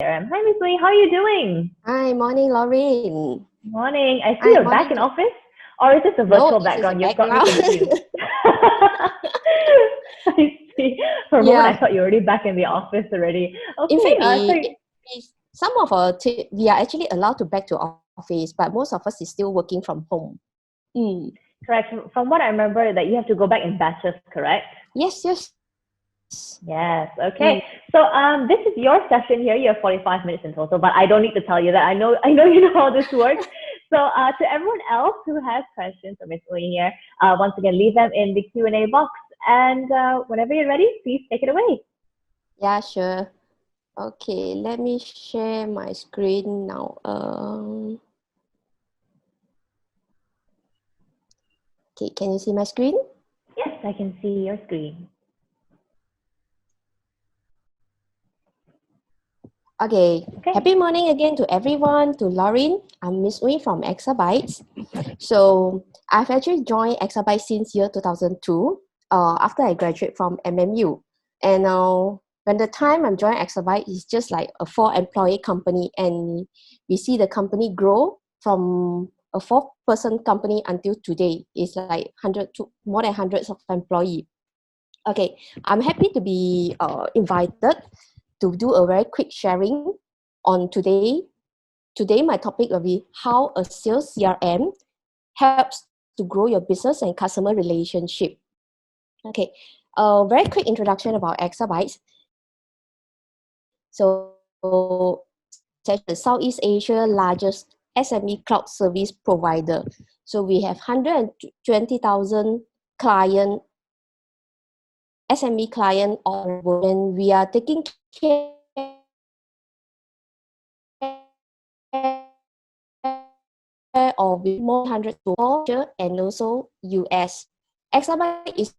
CRM. Hi, Miss Lee. How are you doing? Hi, morning, Lauren. Morning. I see Hi, you're back morning in to office, or is this a no, virtual this is a background? You've got me background. confused. I see. For a moment, Yeah, I thought you were already back in the office already. in Okay. fact, some of we are actually allowed to back to office, but most of us is still working from home. Mm. Correct. From what I remember, that you have to go back in batches, correct? Yes, yes. Yes. Mm. Okay. So this is your session here. You have 45 minutes in total, but I don't need to tell you that. I know you know how this works. So to everyone else who has questions for Miss Lee here, once again, leave them in the Q&A box. And whenever you're ready, please take it away. Yeah, sure. Okay, let me share my screen now. Okay, can you see my screen? Yes, I can see your screen. Okay. Okay. Happy morning again to everyone, to Lauren. I'm Miss Wei from Exabytes. So I've actually joined Exabytes since year 2002, after I graduated from MMU. And when the time I'm joining Exabytes, it's just like a 4-employee company, and we see the company grow from a 4-person company until today. It's like 100 to more than hundreds of employees. Okay, I'm happy to be invited to do a very quick sharing on today. Today, my topic will be how a sales CRM helps to grow your business and customer relationship. Okay, a very quick introduction about Exabytes. So, it's the Southeast Asia largest SME cloud service provider. So we have 120,000 client SME client on board, and we are taking care of more than 100 to and also US. Exabyte is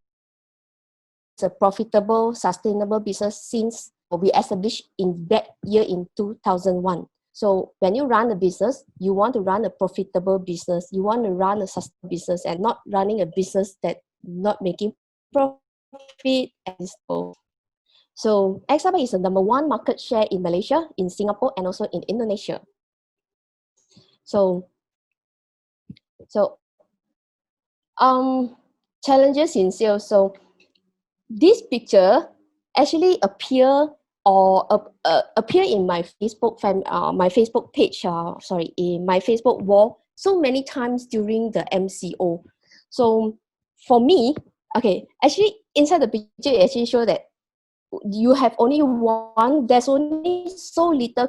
a profitable, sustainable business since we established in that year in 2001. So when you run a business, you want to run a profitable business. You want to run a sustainable business and not running a business that not making profit and so. So Exabyte is the number 1 market share in Malaysia, in Singapore, and also in Indonesia. So, so challenges in sales. So this picture actually appear in my my Facebook page. In my Facebook wall so many times during the MCO. So for me, okay, actually inside the picture it actually show that you have only one. There's only so little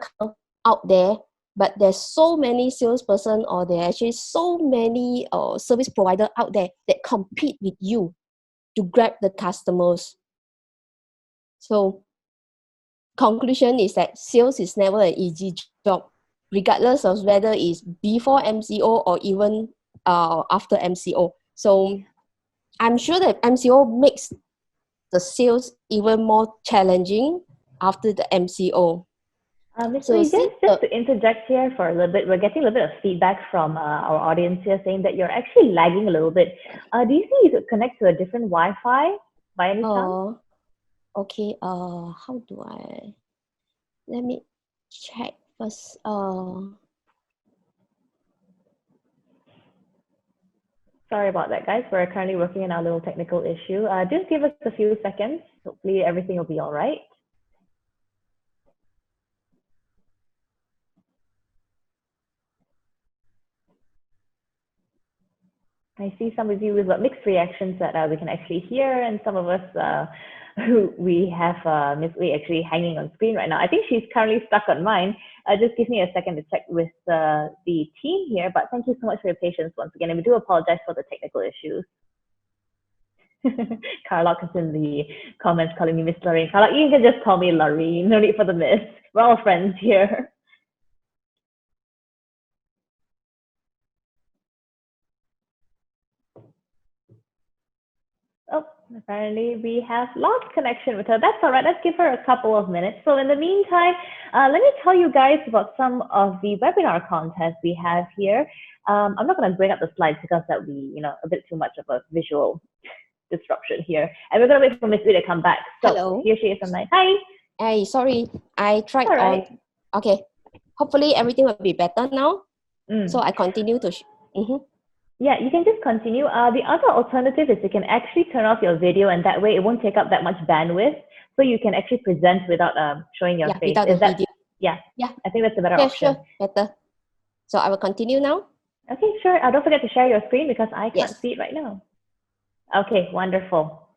out there, but there's so many salesperson, or there are actually so many service provider out there that compete with you to grab the customers. So conclusion is that sales is never an easy job, regardless of whether it's before MCO or even after MCO. So I'm sure that MCO makes the sales even more challenging after the MCO. Miss So Lee, since just to interject here for a little bit, we're getting a little bit of feedback from our audience here saying that you're actually lagging a little bit. Do you think you could connect to a different Wi-Fi by any chance? okay, how do I, let me check first. Sorry about that, guys. We're currently working on our little technical issue. Just give us a few seconds. Hopefully everything will be all right. I see some of you with mixed reactions that we can actually hear, and some of us who we have Miss Lee actually hanging on screen right now. I think she's currently stuck on mine. Just give me a second to check with the team here, but thank you so much for your patience once again, and we do apologize for the technical issues. Carlock is in the comments calling me Miss Lorraine. Carlock, you can just call me Lorraine. No need for the miss. We're all friends here. Oh, apparently we have lost connection with her. That's all right. Let's give her a couple of minutes. So in the meantime, let me tell you guys about some of the webinar content we have here. I'm not going to bring up the slides because that would be, a bit too much of a visual disruption here. And we're going to wait for Miss Lee to come back. So Hello. here she is on my, hi. Hey, sorry, I tried All right. on Okay, hopefully everything will be better now. Mm. So I continue to. Yeah, you can just continue. The other alternative is you can actually turn off your video, and that way it won't take up that much bandwidth. So you can actually present without showing your face. Without the Is that, video. yeah, Yeah, I think that's a better yeah, option. sure, better. So I will continue now. Okay, sure. Don't forget to share your screen because I can't Yes. see it right now. Okay, wonderful.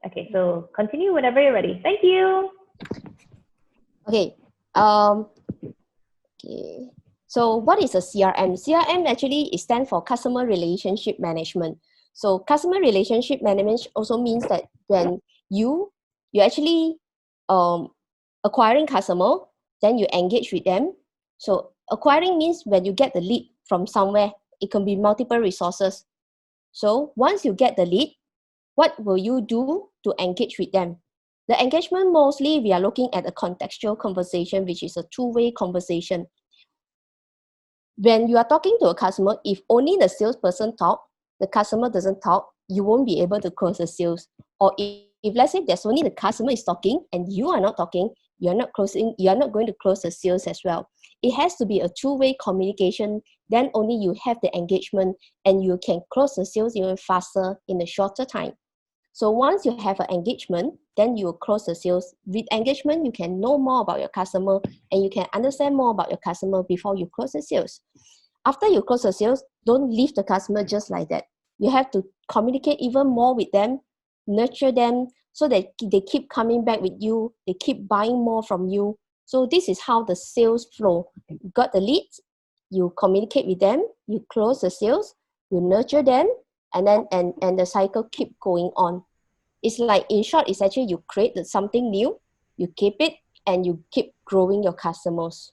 Okay, so continue whenever you're ready. Thank you. Okay. Okay. So what is a CRM? CRM actually stands for Customer Relationship Management. So customer relationship management also means that when you actually acquiring customer, then you engage with them. So acquiring means when you get the lead from somewhere, it can be multiple resources. So once you get the lead, what will you do to engage with them? The engagement, mostly we are looking at a contextual conversation, which is a two-way conversation. When you are talking to a customer, if only the salesperson talk, the customer doesn't talk, you won't be able to close the sales. Or if let's say there's only the customer is talking and you are not talking, you're not going to close the sales as well. It has to be a two-way communication, then only you have the engagement and you can close the sales even faster in a shorter time. So once you have an engagement, then you will close the sales. With engagement, you can know more about your customer and you can understand more about your customer before you close the sales. After you close the sales, don't leave the customer just like that. You have to communicate even more with them, nurture them so that they keep coming back with you, they keep buying more from you. So this is how the sales flow. You got the leads, you communicate with them, you close the sales, you nurture them, and then and the cycle keep going on. It's like, in short, it's actually you create something new, you keep it, and you keep growing your customers.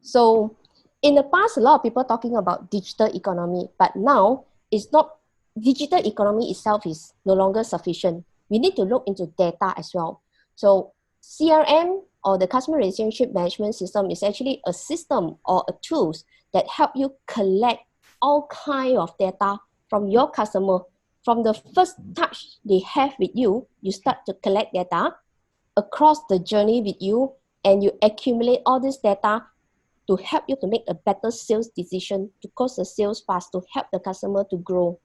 So in the past, a lot of people talking about digital economy, but now it's not. Digital economy itself is no longer sufficient. We need to look into data as well. So CRM, or the customer relationship management system, is actually a system or a tools that help you collect all kind of data from your customer. From the first touch they have with you, you start to collect data across the journey with you, and you accumulate all this data to help you to make a better sales decision, to close the sales fast, to help the customer to grow.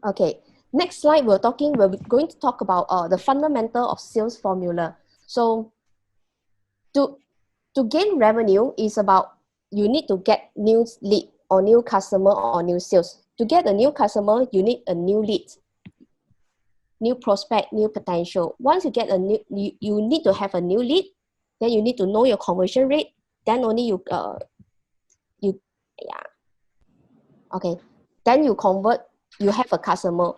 Okay, next slide, we're going to talk about the fundamental of sales formula. So to gain revenue is about, you need to get new lead or new customer or new sales. To get a new customer, you need a new lead, new prospect, new potential. Once you get a new, you need to have a new lead, then you need to know your conversion rate, then only you okay, then you convert, you have a customer.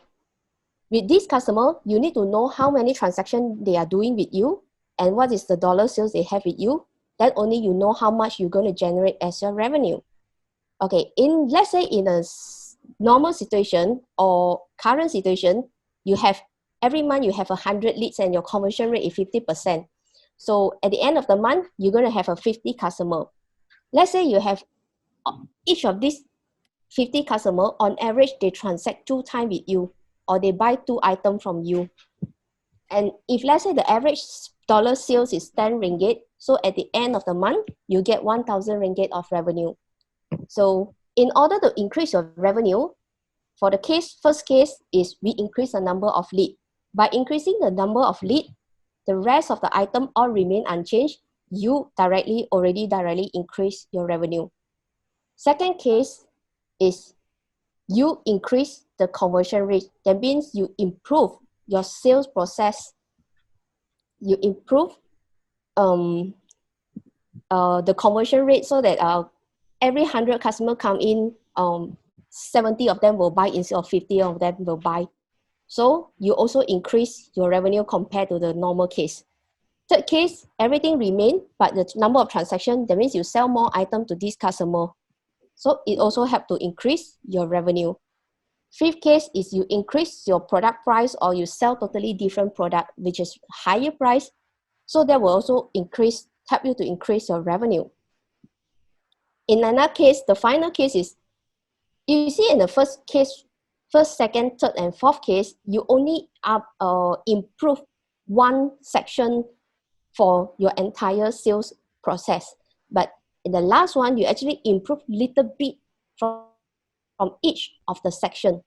With this customer, you need to know how many transactions they are doing with you and what is the dollar sales they have with you. Then only you know how much you're going to generate as your revenue. Okay, let's say in a normal situation or current situation, you have every month you have 100 leads and your conversion rate is 50%. So at the end of the month, you're going to have a 50 customer. Let's say you have each of these 50 customer, on average, they transact 2 times with you, or they buy 2 items from you. And if let's say the average dollar sales is 10 ringgit, so at the end of the month, you get 1,000 ringgit of revenue. So in order to increase your revenue, for the first case is we increase the number of lead. By increasing the number of lead, the rest of the item all remain unchanged. You already directly increase your revenue. Second case is you increase the conversion rate. That means you improve your sales process. You improve the conversion rate so that every 100 customer come in, 70 of them will buy instead of 50 of them will buy. So you also increase your revenue compared to the normal case. Third case, everything remain, but the number of transactions, that means you sell more items to this customer. So it also helps to increase your revenue. Fifth case is you increase your product price, or you sell totally different product, which is higher price. So that will also help you to increase your revenue. In another case, the final case is, you see in the first case, first, second, third, and fourth case, you only improve one section for your entire sales process. But in the last one, you actually improve little bit from each of the section.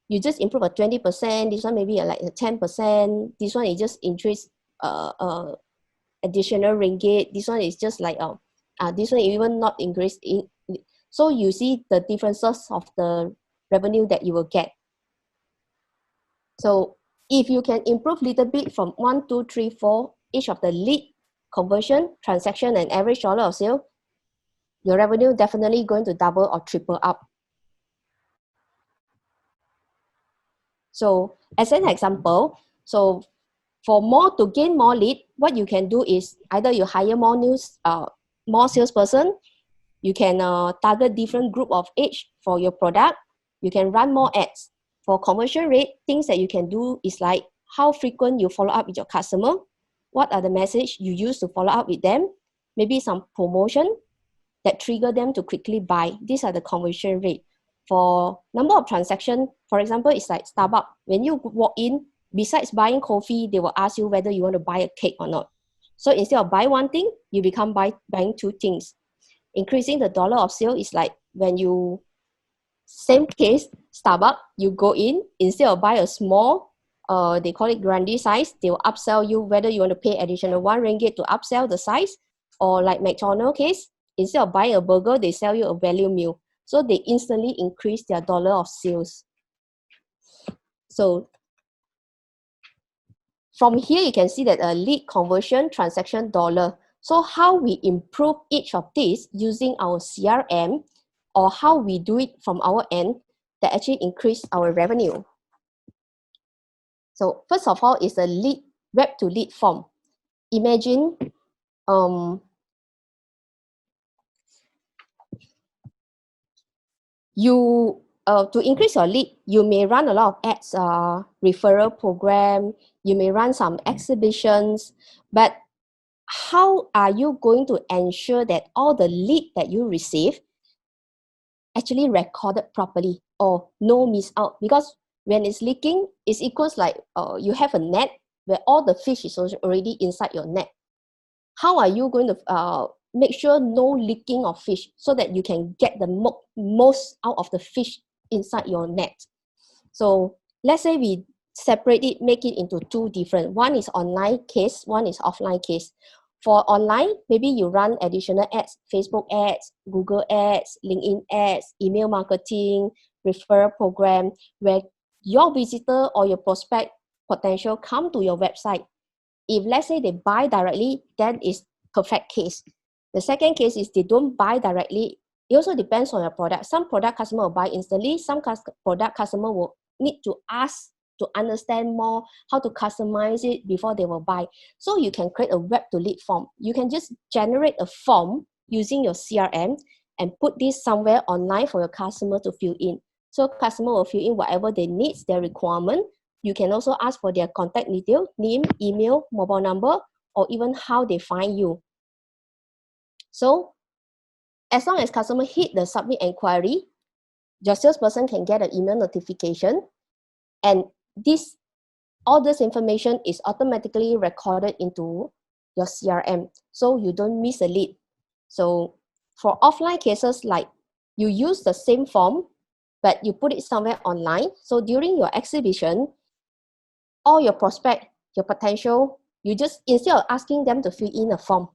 You just improve a 20%, this one maybe like a 10%, this one is just increase additional ringgit, this one is just like this one even not increase in. So you see the differences of the revenue that you will get. So if you can improve little bit from 1, 2, 3, 4, each of the lead, conversion, transaction, and average dollar of sale, your revenue definitely going to double or triple up. So as an example, so to gain more lead, what you can do is either you hire more salesperson, you can target different group of age for your product, you can run more ads. For conversion rate, things that you can do is like how frequent you follow up with your customer, what are the message you use to follow up with them, maybe some promotion that trigger them to quickly buy. These are the conversion rate. For number of transaction, for example, it's like Starbucks. When you walk in, besides buying coffee, they will ask you whether you want to buy a cake or not. So instead of buy one thing, you become buying two things. Increasing the dollar of sale is like when you, same case, Starbucks, you go in, instead of buy a small, they call it grande size, they will upsell you whether you want to pay additional 1 ringgit to upsell the size, or like McDonald's case, instead of buying a burger, they sell you a value meal. So they instantly increase their dollar of sales. So from here, you can see that a lead, conversion, transaction, dollar. So how we improve each of these using our CRM, or how we do it from our end that actually increase our revenue. So first of all is a lead, web to lead form. Imagine you to increase your lead, you may run a lot of ads, referral program, you may run some exhibitions, but how are you going to ensure that all the lead that you receive actually recorded properly or no miss out? Because when it's leaking, it's equals like you have a net where all the fish is already inside your net. How are you going to make sure no leaking of fish so that you can get the most out of the fish inside your net? So let's say we separate it, make it into two different. One is online case, one is offline case. For online, maybe you run additional ads, Facebook ads, Google ads, LinkedIn ads, email marketing, referral program, where your visitor or your prospect potential come to your website. If let's say they buy directly, that is perfect case. The second case is they don't buy directly. It also depends on your product. Some product customer will buy instantly. Some product customer will need to ask to understand more how to customize it before they will buy. So you can create a web to lead form. You can just generate a form using your CRM and put this somewhere online for your customer to fill in. So customer will fill in whatever they need, their requirement. You can also ask for their contact detail, name, email, mobile number, or even how they find you. So as long as customer hit the submit inquiry, your salesperson can get an email notification, and all this information is automatically recorded into your CRM, so you don't miss a lead. So for offline cases, like you use the same form, but you put it somewhere online. So during your exhibition, all your prospect, your potential, you just, instead of asking them to fill in a form,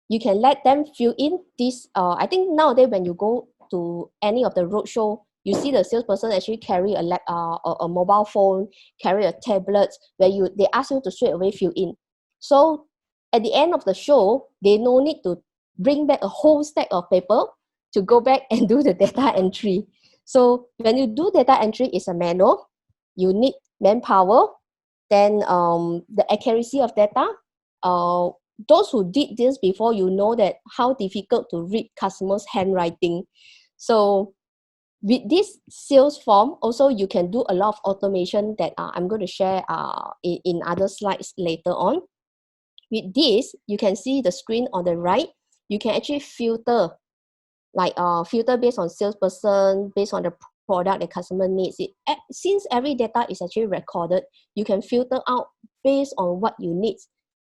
you can let them fill in this. I think nowadays when you go to any of the roadshow, you see the salesperson actually carry a mobile phone, carry a tablet, where they ask you to straight away fill in. So at the end of the show, they no need to bring back a whole stack of paper to go back and do the data entry. So when you do data entry, it's a manual. You need manpower. Then the accuracy of data. Those who did this before, you know that how difficult to read customers' handwriting. So with this sales form, also you can do a lot of automation that I'm going to share in other slides later on. With this, you can see the screen on the right. You can actually filter, like filter based on salesperson, based on the product the customer needs. Since every data is actually recorded, you can filter out based on what you need.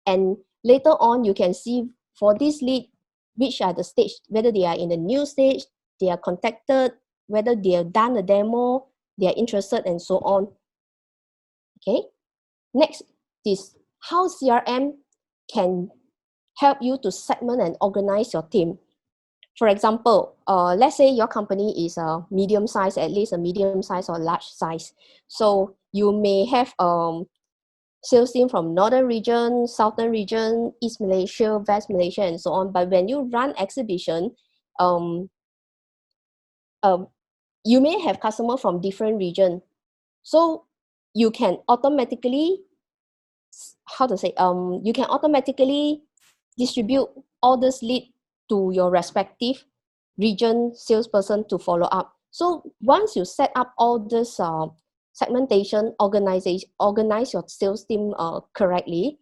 And later on, you can see for this lead, which are the stage, whether they are in the new stage, they are contacted, whether they have done a demo, they are interested, and so on. Okay. Next is how CRM can help you to segment and organize your team. For example, let's say your company is a medium size, at least a medium size or large size. So you may have sales team from Northern region, Southern region, East Malaysia, West Malaysia, and so on. But when you run exhibition, you may have customer from different region. So you can automatically, you can automatically distribute all this lead to your respective region salesperson to follow up. So once you set up all this segmentation, organize your sales team correctly,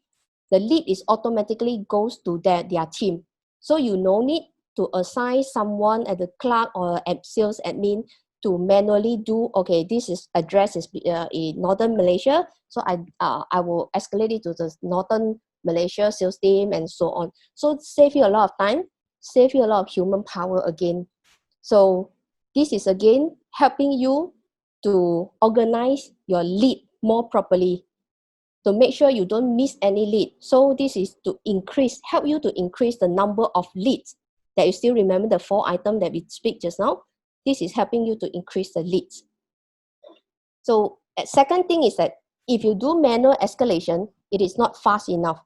the lead is automatically goes to their team. So you no need to assign someone at the clerk or at sales admin to manually do, okay, this is address is in Northern Malaysia, so I will escalate it to the Northern Malaysia sales team and so on. So save you a lot of time, save you a lot of human power again. So this is again helping you to organize your lead more properly, to make sure you don't miss any lead. So this is to help you to increase the number of leads that you still remember the 4 items that we speak just now. This is helping you to increase the leads. So second thing is that if you do manual escalation, it is not fast enough.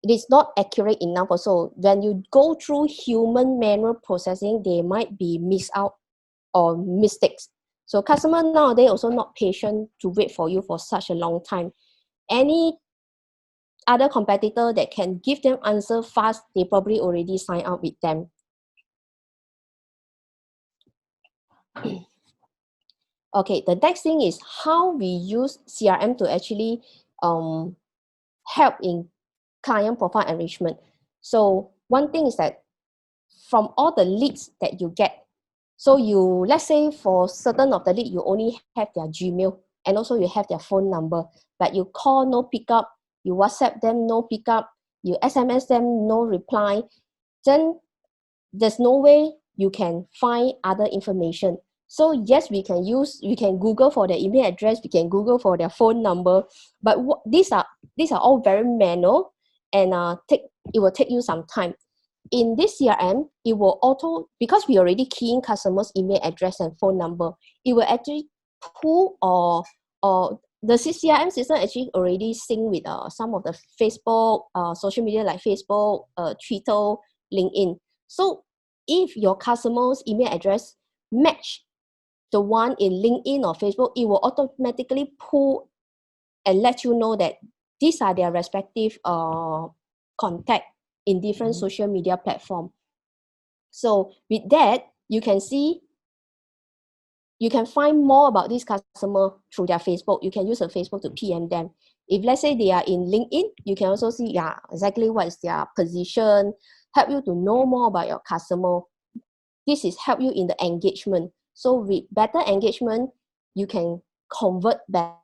It is not accurate enough also. When you go through human manual processing, they might be missed out or mistakes. So customer nowadays also not patient to wait for you for such a long time. Any other competitor that can give them answer fast, they probably already sign up with them. Okay, the next thing is how we use CRM to actually help in client profile enrichment. So one thing is that from all the leads that you get, so let's say for certain of the lead, you only have their Gmail and also you have their phone number, but you call, no pickup, you WhatsApp them, no pickup, you SMS them, no reply, then there's no way you can find other information. So yes, we can Google for their email address, we can Google for their phone number, but these are all very manual, and it will take you some time. In this CRM, it will because we already key in customers' email address and phone number, it will actually pull or the CRM system actually already sync with some of the Facebook, social media like Facebook, Twitter, LinkedIn. So if your customer's email address match the one in LinkedIn or Facebook, it will automatically pull and let you know that these are their respective contact in different social media platform. So with that, you can find more about this customer through their Facebook. You can use the Facebook to PM them. If let's say they are in LinkedIn, you can also see exactly what is their position, help you to know more about your customer. This is help you in the engagement. So with better engagement, you can convert better,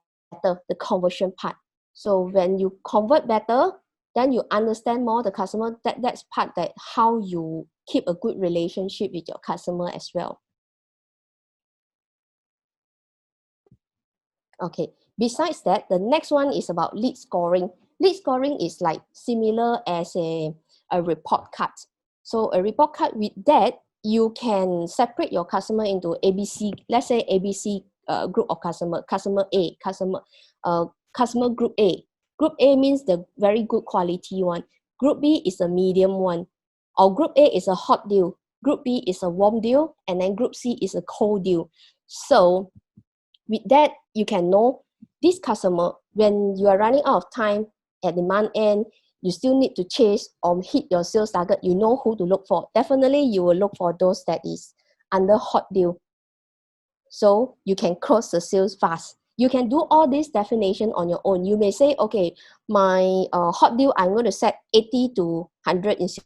the conversion part. So when you convert better, then you understand more the customer. That's part that how you keep a good relationship with your customer as well. Okay, besides that, the next one is about lead scoring. Lead scoring is like similar as a report card. So a report card, with that, you can separate your customer into ABC, let's say ABC group of customer A, customer group A. Group A means the very good quality one. Group B is a medium one. Or group A is a hot deal. Group B is a warm deal. And then group C is a cold deal. So with that, you can know this customer, when you are running out of time at the month end, you still need to chase or hit your sales target, you know who to look for. Definitely, you will look for those that is under hot deal. So you can close the sales fast. You can do all this definition on your own. You may say, okay, my hot deal, I'm going to set 80 to 100 instead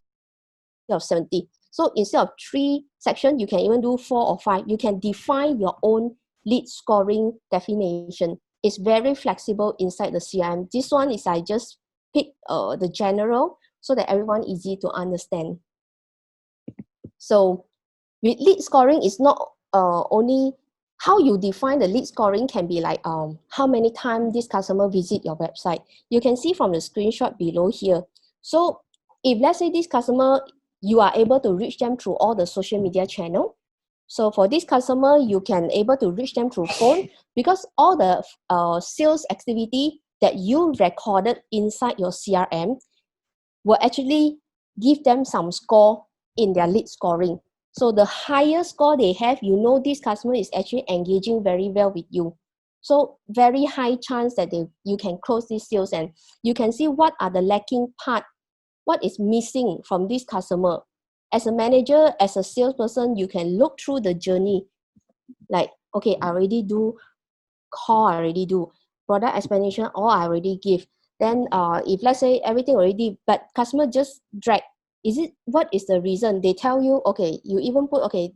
of 70. So instead of 3 sections, you can even do 4 or 5. You can define your own lead scoring definition. It's very flexible inside the CRM. This one is I just pick the general so that everyone easy to understand. So with lead scoring, is not only how you define the lead scoring can be like how many times this customer visit your website. You can see from the screenshot below here. So if let's say this customer, you are able to reach them through all the social media channel. So for this customer, you can able to reach them through phone, because all the sales activity that you recorded inside your CRM will actually give them some score in their lead scoring. So the higher score they have, you know this customer is actually engaging very well with you. So very high chance that you can close these sales, and you can see what are the lacking part, what is missing from this customer. As a manager, as a salesperson, you can look through the journey. Like, okay, I already do call, I already do product explanation, all I already give. Then if let's say everything already, but customer just drag, what is the reason? They tell you, okay, you even put, okay,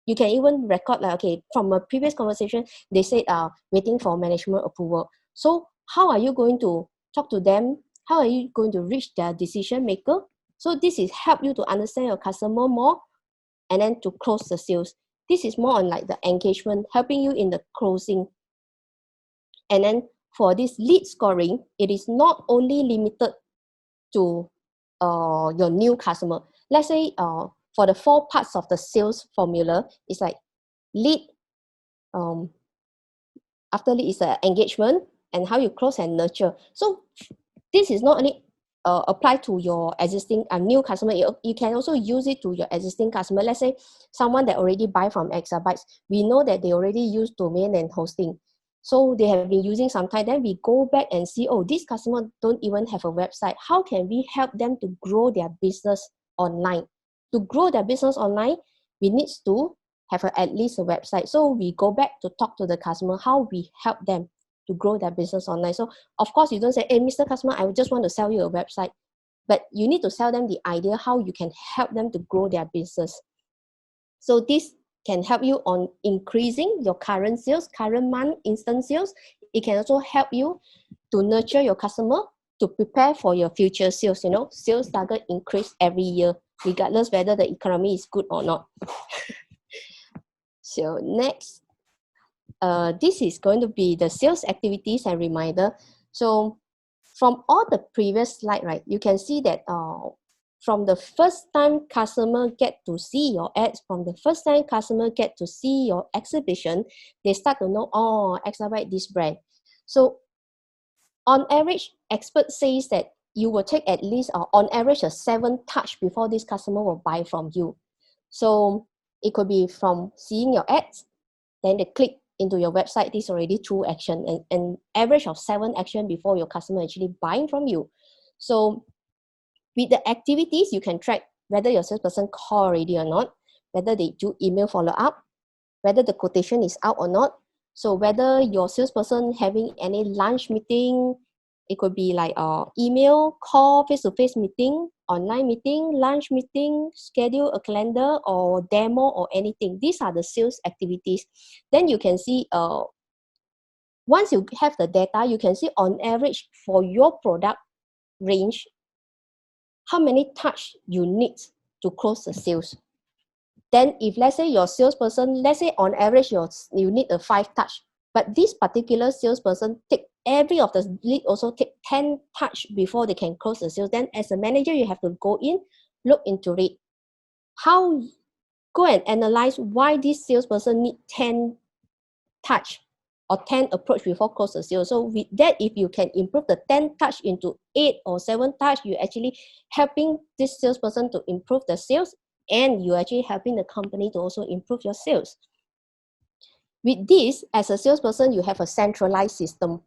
you can even record like, okay, from a previous conversation, they said waiting for management approval. So how are you going to talk to them? How are you going to reach their decision maker? So this is help you to understand your customer more, and then to close the sales. This is more on like the engagement, helping you in the closing. And then for this lead scoring, it is not only limited to your new customer. Let's say for the 4 parts of the sales formula, it's like lead, after lead is engagement, and how you close and nurture. So this is not only apply to your existing new customer, you can also use it to your existing customer. Let's say someone that already buy from Exabytes, we know that they already use domain and hosting. So they have been using some time, then we go back and see, oh, this customer don't even have a website. How can we help them to grow their business online? To grow their business online, we need to have at least a website. So we go back to talk to the customer, how we help them to grow their business online. So of course, you don't say, hey, Mr. Customer, I just want to sell you a website. But you need to sell them the idea how you can help them to grow their business. So this can help you on increasing your current sales, current month instant sales. It can also help you to nurture your customer to prepare for your future sales. You know, sales target increase every year, regardless whether the economy is good or not. So next, this is going to be the sales activities and reminder. So from all the previous slide, right, you can see that from the first time customer get to see your ads, from the first time customer get to see your exhibition, they start to know, oh, Exabyte this brand. So on average, expert says that you will take at least on average a 7 touch before this customer will buy from you. So it could be from seeing your ads, then they click into your website. This is already 2 action, and average of 7 action before your customer actually buying from you. So with the activities, you can track whether your salesperson call already or not, whether they do email follow-up, whether the quotation is out or not. So whether your salesperson having any lunch meeting, it could be like email, call, face-to-face meeting, online meeting, lunch meeting, schedule a calendar or demo or anything. These are the sales activities. Then you can see, once you have the data, you can see on average for your product range, how many touch you need to close the sales. Then if let's say your salesperson, let's say on average you need a 5 touch, but this particular salesperson take every of the lead also take 10 touch before they can close the sales, then as a manager, you have to go in, look into it. Go and analyze why this salesperson need 10 touch or 10 approach before close the sale. So with that, if you can improve the 10 touch into 8 or 7 touch, you're actually helping this salesperson to improve the sales, and you're actually helping the company to also improve your sales. With this, as a salesperson, you have a centralized system.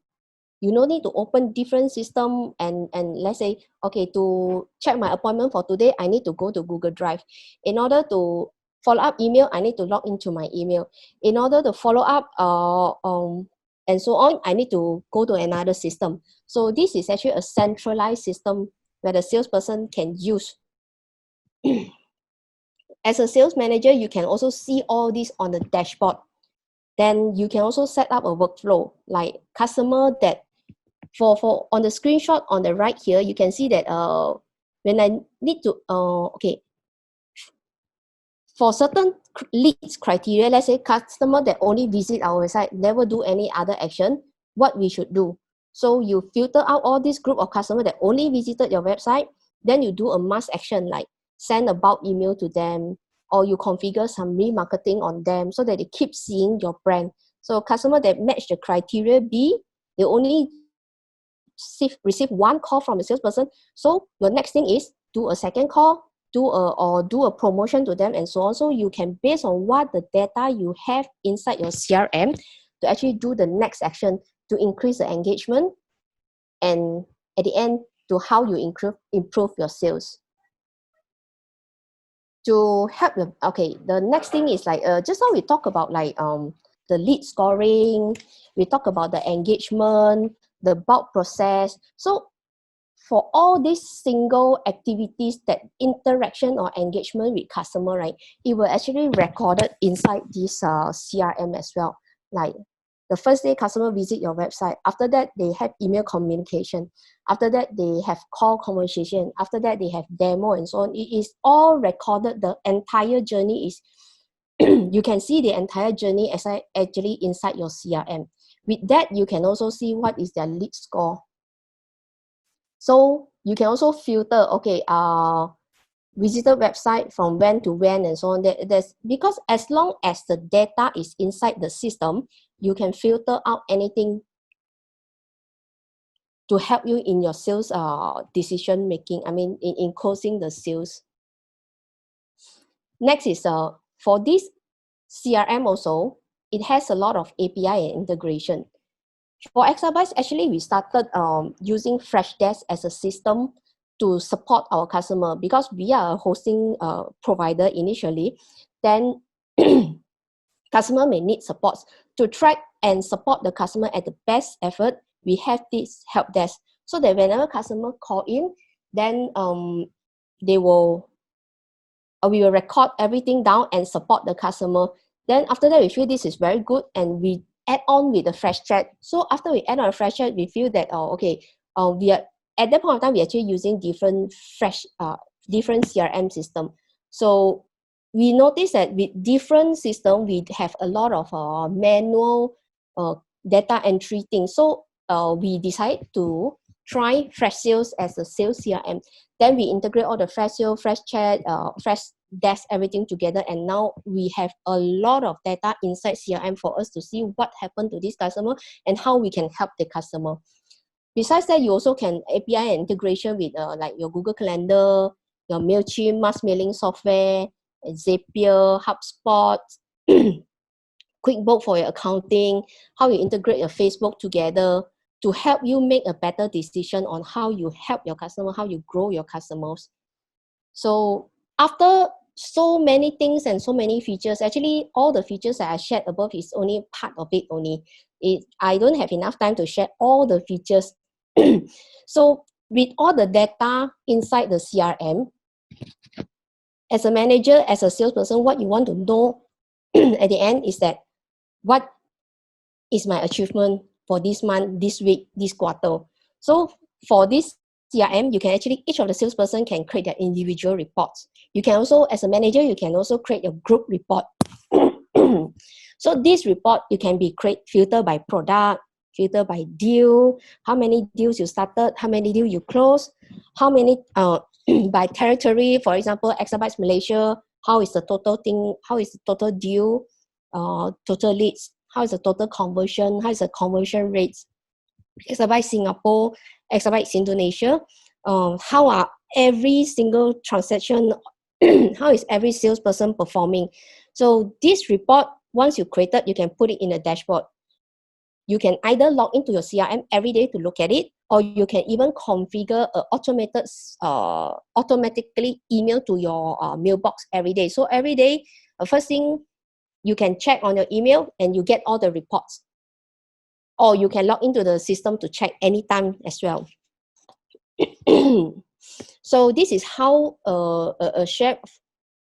You no need to open different system and let's say, okay, to check my appointment for today, I need to go to Google Drive. In order to follow up email, I need to log into my email. In order to follow up and so on, I need to go to another system. So this is actually a centralized system where the salesperson can use. as a sales manager, you can also see all this on the dashboard. Then you can also set up a workflow, like customer that for on the screenshot on the right here, you can see that when I need to okay, for certain leads criteria, let's say customer that only visit our website, never do any other action, what we should do. So you filter out all this group of customers that only visited your website, then you do a mass action like send a bulk email to them, or you configure some remarketing on them so that they keep seeing your brand. So customer that match the criteria B, they only receive one call from a salesperson. So your next thing is do a second call, do a promotion to them, and so on. So you can, based on what the data you have inside your CRM, to actually do the next action to increase the engagement, and at the end to how you improve your sales. To help them, okay, the next thing is like just now we talk about like the lead scoring, we talk about the engagement, the bulk process. So for all these single activities, that interaction or engagement with customer, right, it will actually recorded inside this CRM as well. Like the first day customer visit your website, after that they have email communication, after that they have call conversation, after that they have demo and so on. It is all recorded. The entire journey is you can see the entire journey as actually inside your CRM. With that, you can also see what is their lead score. So you can also filter, okay, visitor website from when to when and so on. There's, because as long as the data is inside the system, you can filter out anything to help you in your sales decision making. I mean, in closing the sales. Next is for this CRM also, it has a lot of API and integration. For Exabytes, actually, we started using Freshdesk as a system to support our customer, because we are a hosting provider initially. Then customer may need support to track and support the customer at the best effort. We have this help desk, so that whenever customer call in, then we will record everything down and support the customer. Then after that, we feel this is very good, and we add on with the fresh chat. So after we add on a fresh chat, we feel that we are at that point of time we're actually using different CRM system. So we notice that with different system, we have a lot of manual data entry things. So we decide to try Fresh Sales as a sales CRM. Then we integrate all the Fresh Sales, Fresh Chat, Fresh Desk, everything together. And now we have a lot of data inside CRM for us to see what happened to this customer and how we can help the customer. Besides that, you also can API integration with like your Google Calendar, your MailChimp, mass mailing software, Zapier, HubSpot, QuickBooks for your accounting, how you integrate your Facebook together to help you make a better decision on how you help your customer, how you grow your customers. So after so many things and so many features, actually all the features that I shared above is only part of it only. I don't have enough time to share all the features. So with all the data inside the CRM, as a manager, as a salesperson, what you want to know at the end is that what is my achievement for this month, this week, this quarter. So for this CRM, you can actually, each of the salesperson can create their individual reports. You can also, as a manager, you can also create a group report. So this report, you can be filter by product, filter by deal, how many deals you started, how many deals you closed, how many by territory. For example, Exabytes Malaysia, how is the total thing, how is the total deal, total leads, how is the total conversion, how is the conversion rates. Exabytes Singapore, Exabytes Indonesia, how are every single transaction, how is every salesperson performing. So this report, once you created, you can put it in a dashboard. You can either log into your CRM every day to look at it, or you can even configure automatically email to your mailbox every day. So every day, first thing, you can check on your email and you get all the reports. Or you can log into the system to check anytime as well. So this is how a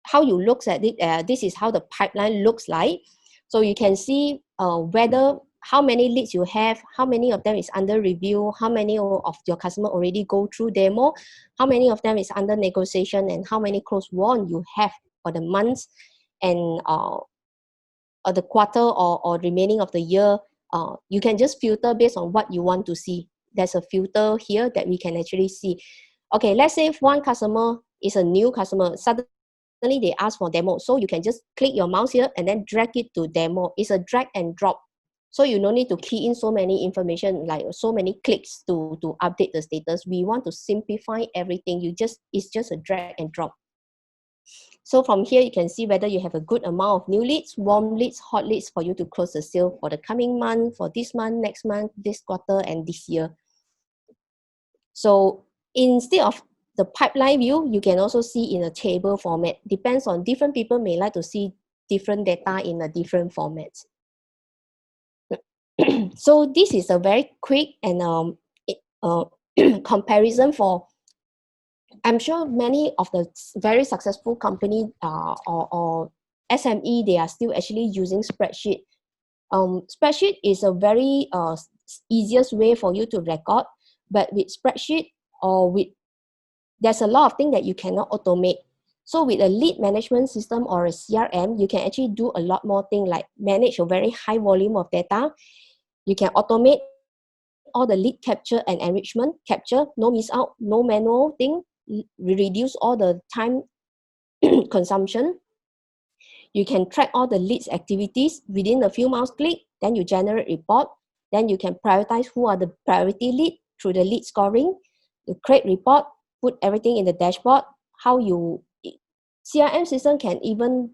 how you look at it, this is how the pipeline looks like. So you can see whether how many leads you have, how many of them is under review, how many of your customer already go through demo, how many of them is under negotiation, and how many close won you have for the months and or the quarter or remaining of the year. You can just filter based on what you want to see. There's a filter here that we can actually see. Okay, let's say if one customer is a new customer, suddenly they ask for demo. So you can just click your mouse here and then drag it to demo. It's a drag and drop. So you don't need to key in so many information, like so many clicks to update the status. We want to simplify everything. It's just a drag and drop. So from here, you can see whether you have a good amount of new leads, warm leads, hot leads for you to close the sale for the coming month, for this month, next month, this quarter, and this year. So instead of the pipeline view, you can also see in a table format. Depends on different people may like to see different data in a different formats. So this is a very quick and comparison for, I'm sure many of the very successful company or SME, they are still actually using spreadsheet. Spreadsheet is a very easiest way for you to record, but with spreadsheet there's a lot of things that you cannot automate. So with a lead management system or a CRM, you can actually do a lot more things like manage a very high volume of data. You can automate all the lead capture and enrichment, capture, no miss out, no manual thing, reduce all the time consumption. You can track all the leads activities within a few mouse click, then you generate report, then you can prioritize who are the priority lead through the lead scoring, you create report, put everything in the dashboard. CRM system can even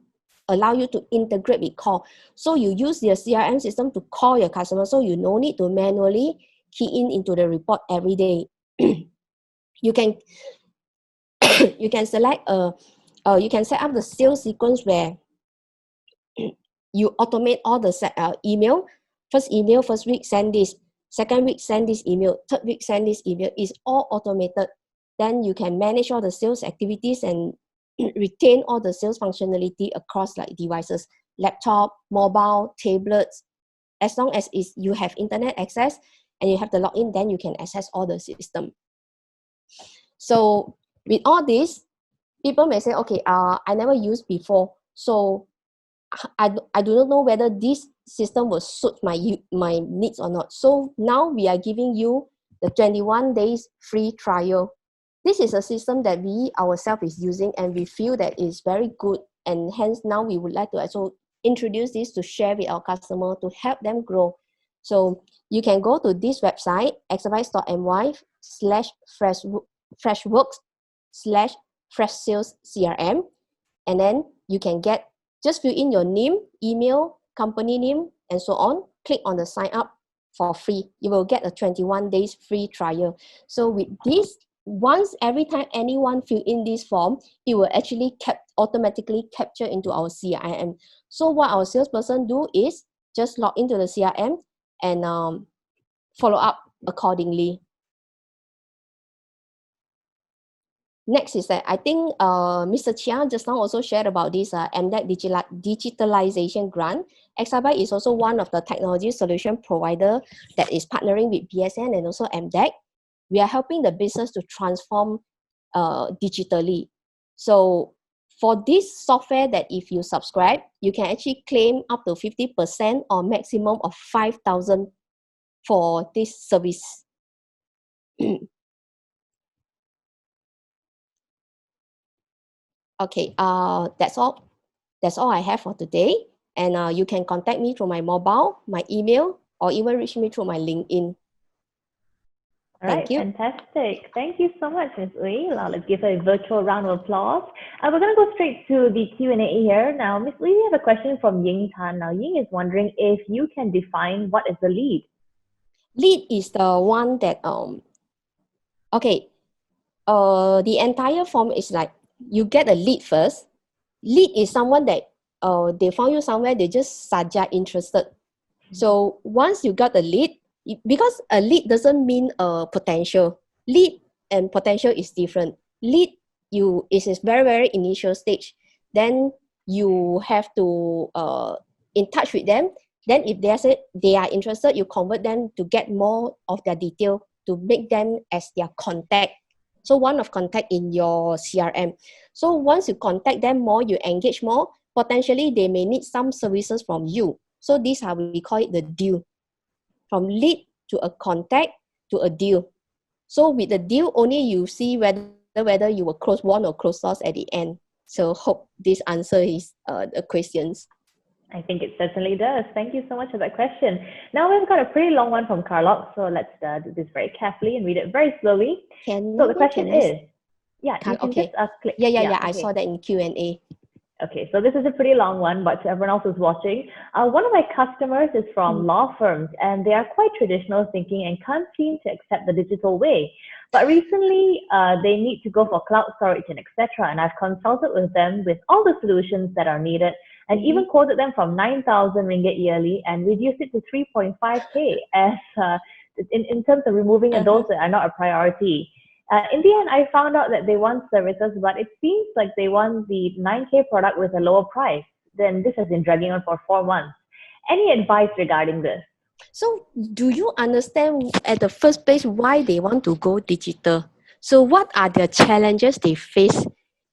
allow you to integrate with call. So you use your CRM system to call your customer, so you no need to manually key into the report every day. You can you can select you can set up the sales sequence where you automate all the email. First week send this, second week send this email, third week send this email. Is all automated. Then you can manage all the sales activities and retain all the sales functionality across like devices, laptop, mobile, tablets. As long as you have internet access and you have the login, then you can access all the system. So with all this, people may say, okay, I never used before, so I do not know whether this system will suit my needs or not. So now we are giving you the 21 days free trial. This is a system that we ourselves is using and we feel that is very good, and hence now we would like to also introduce this to share with our customer to help them grow. So you can go to this website, exabytes.my/freshworks/fresh-sales-CRM, and then you can just fill in your name, email, company name, and so on. Click on the sign up for free. You will get a 21 days free trial. So with this, once every time anyone fill in this form, it will actually automatically capture into our CRM. So what our salesperson do is just log into the CRM and follow up accordingly. Next is that I think Mr. Chia just now also shared about this MDEC digitalization grant. Exabyte is also one of the technology solution provider that is partnering with BSN and also MDEC. We are helping the business to transform digitally. So for this software, that if you subscribe, you can actually claim up to 50% or maximum of 5,000 for this service. Okay, that's all I have for today. And you can contact me through my mobile, my email, or even reach me through my LinkedIn. All right, fantastic. Thank you so much, Ms. Uy. Now let's give her a virtual round of applause. We're going to go straight to the Q&A here. Now, Ms. Uy, we have a question from Ying Tan. Now, Ying is wondering if you can define what is the lead. Lead is the one that, the entire form is like, you get a lead first. Lead is someone that they found you somewhere, they just suggest interested. So once you got the lead, because a lead doesn't mean potential. Lead and potential is different. Lead is a very, very initial stage. then you have to in touch with them. Then if they are interested, you convert them to get more of their detail to make them as their contact. So one of contact in your CRM. So once you contact them more, you engage more, potentially they may need some services from you. So these are, we call it the deal. From lead to a contact to a deal. So with the deal, only you see whether you will close one or close loss at the end. So hope this answer is the questions. I think it certainly does. Thank you so much for that question. Now we've got a pretty long one from Carlock, so let's do this very carefully and read it very slowly. So the question is, you can okay. just click. Yeah, okay. I saw that in Q&A. Okay, so this is a pretty long one, but to everyone else who's watching, one of my customers is from law firms, and they are quite traditional thinking and can't seem to accept the digital way. But recently, they need to go for cloud storage and etc. And I've consulted with them with all the solutions that are needed, and even quoted them from 9,000 ringgit yearly and reduced it to 3.5K as in terms of removing those that are not a priority. In the end, I found out that they want services, but it seems like they want the 9K product with a lower price. Then this has been dragging on for 4 months. Any advice regarding this? So do you understand at the first place why they want to go digital? So what are the challenges they face?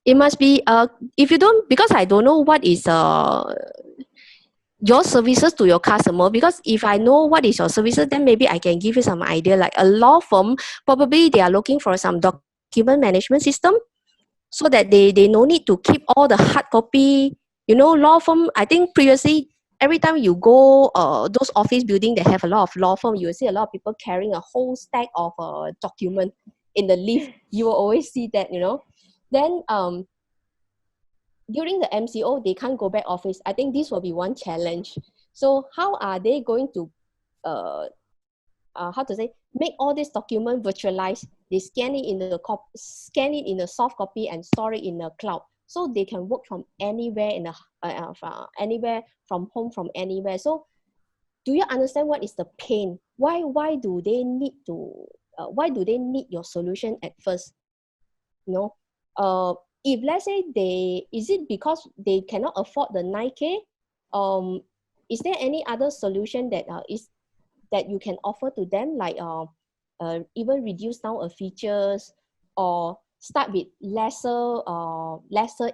It must be, if you don't, because I don't know what is your services to your customer, because if I know what is your services, then maybe I can give you some idea. Like a law firm, probably they are looking for some document management system so that they no need to keep all the hard copy. Law firm, I think previously, every time you go those office building that have a lot of law firm, you will see a lot of people carrying a whole stack of document in the lift. You will always see that. Then during the MCO, they can't go back office. I think this will be one challenge. So how are they going to make all this document virtualized? They scan it in the soft copy and store it in the cloud, so they can work from anywhere anywhere, from home, from anywhere. So do you understand what is the pain? Why do they need your solution at first? If let's say is it because they cannot afford the 9K? Is there any other solution that you can offer to them, like even reduce down a features, or start with lesser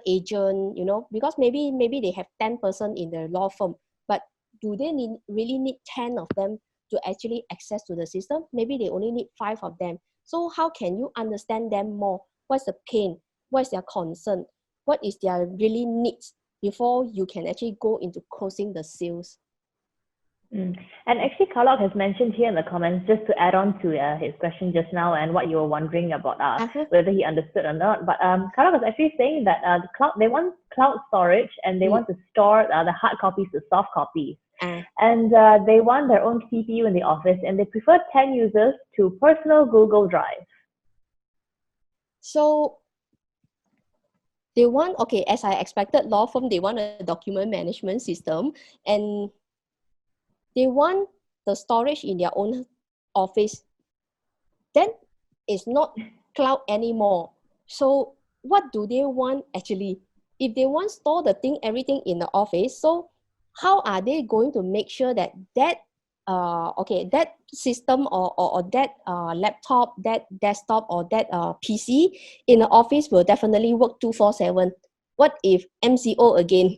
agent, because maybe they have 10 person in their law firm, but do they really need 10 of them to actually access to the system? Maybe they only need 5 of them. So how can you understand them more? What's the pain? What's their concern? What is their really needs before you can actually go into closing the sales? And actually, Carlock has mentioned here in the comments, just to add on to his question just now and what you were wondering about whether he understood or not. But Carlock was actually saying that they want cloud storage, and they want to store the hard copies to soft copies. And they want their own CPU in the office, and they prefer 10 users to personal Google Drive. So they want, as I expected, law firm, they want a document management system, and they want the storage in their own office. Then it's not cloud anymore. So what do they want actually? If they want to store everything in the office, so how are they going to make sure that that system or that laptop, that desktop, or that PC in the office will definitely work 24/7? What if MCO again?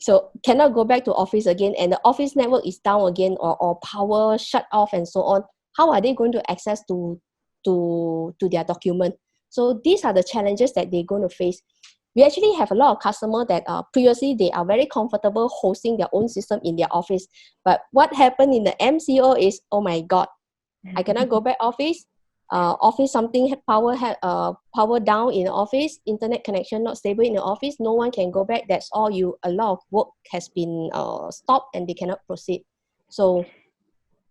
So cannot go back to office again, and the office network is down again, or power shut off and so on. How are they going to access to their document? So these are the challenges that they're going to face. We actually have a lot of customers that previously they are very comfortable hosting their own system in their office. But what happened in the MCO is, oh my God, I cannot go back office. Office something power down in the office, internet connection not stable in the office, no one can go back. That's all. A lot of work has been stopped and they cannot proceed. So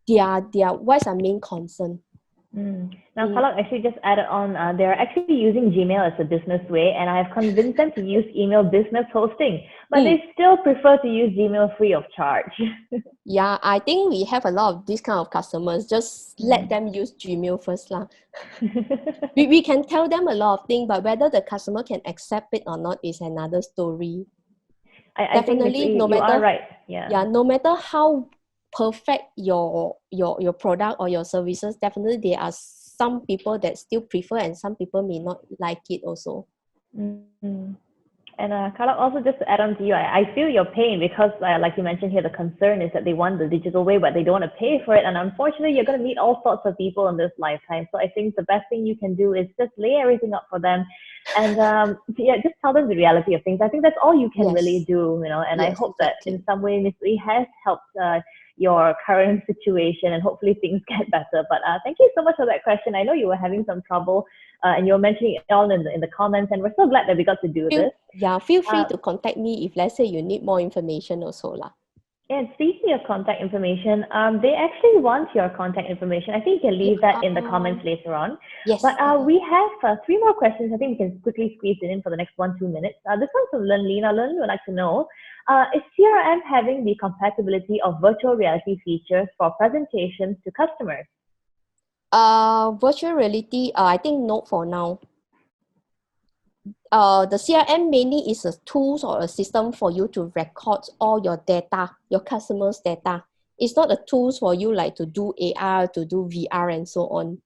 what's our main concern? Now, Kalak actually just added on, they're actually using Gmail as a business way, and I have convinced them to use email business hosting, but they still prefer to use Gmail free of charge. Yeah, I think we have a lot of these kind of customers. Just let them use Gmail first lah. we can tell them a lot of things, but whether the customer can accept it or not is another story. I think No you matter are right. Yeah. no matter how perfect your product or your services, definitely there are some people that still prefer and some people may not like it also. And Carla, also just to add on to you, I feel your pain because, like you mentioned here, the concern is that they want the digital way, but they don't want to pay for it. And unfortunately, you're going to meet all sorts of people in this lifetime. So I think the best thing you can do is just lay everything up for them, and just tell them the reality of things. I think that's all you can really do, And I hope that in some way, Ms. Lee has helped your current situation, and hopefully things get better. But thank you so much for that question. I know you were having some trouble, and you were mentioning it all in the comments, and we're so glad that we got to do this. Yeah, feel free to contact me if, let's say, you need more information also lah. Yeah, speaking of contact information, they actually want your contact information. I think you can leave that in the comments later on. Yes. But we have 3 more questions. I think we can quickly squeeze it in for the next 1-2 minutes. This one's from Lynn. Lynn would like to know, is CRM having the compatibility of virtual reality features for presentations to customers? Virtual reality, I think not for now. The CRM mainly is a tool or a system for you to record all your data, your customers' data. It's not a tool for you like to do AR, to do VR and so on.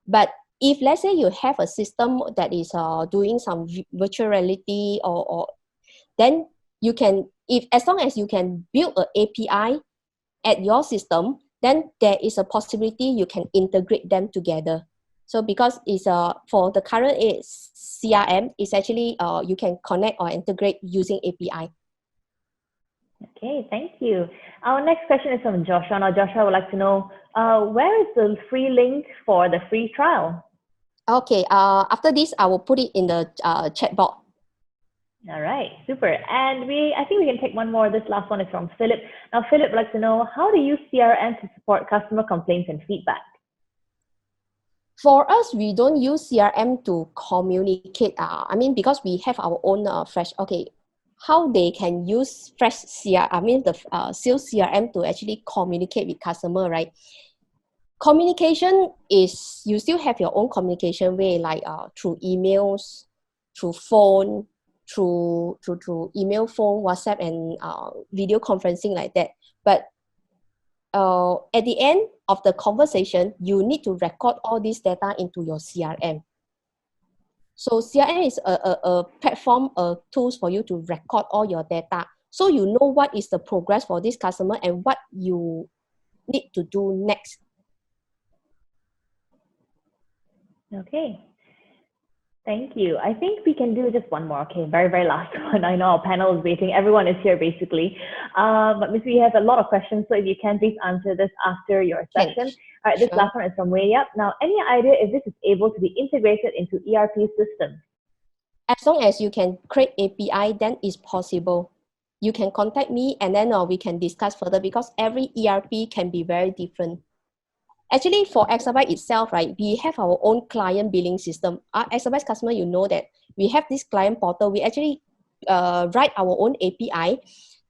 But if let's say you have a system that is doing some virtual reality or then you can, as long as you can build an API at your system, then there is a possibility you can integrate them together. So because it's for the current CRM, it's actually you can connect or integrate using API. Okay, thank you. Our next question is from Joshua. Now, Joshua would like to know, where is the free link for the free trial? Okay, after this, I will put it in the chat box. All right, super. And I think we can take one more. This last one is from Philip. Now, Philip would like to know, how to use CRM to support customer complaints and feedback? For us, we don't use CRM to communicate. Because we have our own fresh. Okay, how they can use fresh CRM? The sales CRM to actually communicate with customer, right? Communication is you still have your own communication way, like through emails, through phone, through email, phone, WhatsApp, and video conferencing like that. But at the end of the conversation, you need to record all this data into your CRM. So CRM is a platform, tools for you to record all your data. So you know what is the progress for this customer and what you need to do next. Okay. Thank you. I think we can do just one more. Okay, very, very last one. I know our panel is waiting. Everyone is here basically. But Ms. We have a lot of questions, so if you can please answer this after your session. All right, this last one is from Way Up. Now, any idea if this is able to be integrated into ERP systems? As long as you can create API, then it's possible. You can contact me and then we can discuss further because every ERP can be very different. Actually, for Exabytes itself, right, we have our own client billing system. Our Exabytes customer, you know that we have this client portal. We actually write our own API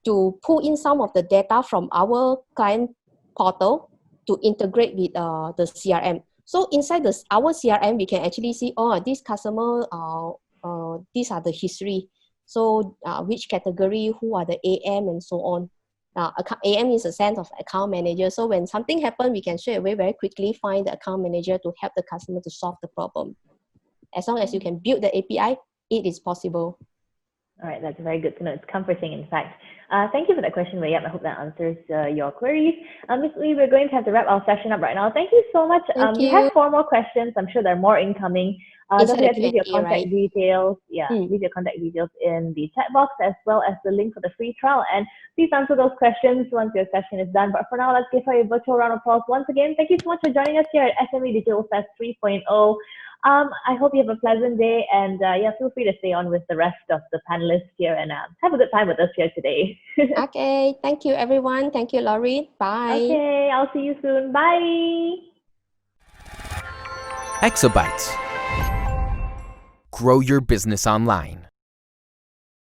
to pull in some of the data from our client portal to integrate with the CRM. So inside our CRM, we can actually see, this customer, these are the history. So which category, who are the AM, and so on. AM is a sense of account manager. So when something happens, we can straight away very quickly find the account manager to help the customer to solve the problem. As long as you can build the API, it is possible. All right, that's very good to know. It's comforting, in fact. Thank you for that question, Ray. I hope that answers your queries. Ms. Lee, we're going to have to wrap our session up right now. Thank you so much. You have 4 more questions. I'm sure there are more incoming. Don't forget to leave your contact details. Yeah, leave your contact details in the chat box as well as the link for the free trial. And please answer those questions once your session is done. But for now, let's give her a virtual round of applause once again. Thank you so much for joining us here at SME Digital Fest 3.0. I hope you have a pleasant day, and feel free to stay on with the rest of the panelists here and have a good time with us here today. Okay, thank you everyone. Thank you, Laurie. Bye. Okay, I'll see you soon. Bye. Exabytes. Grow your business online.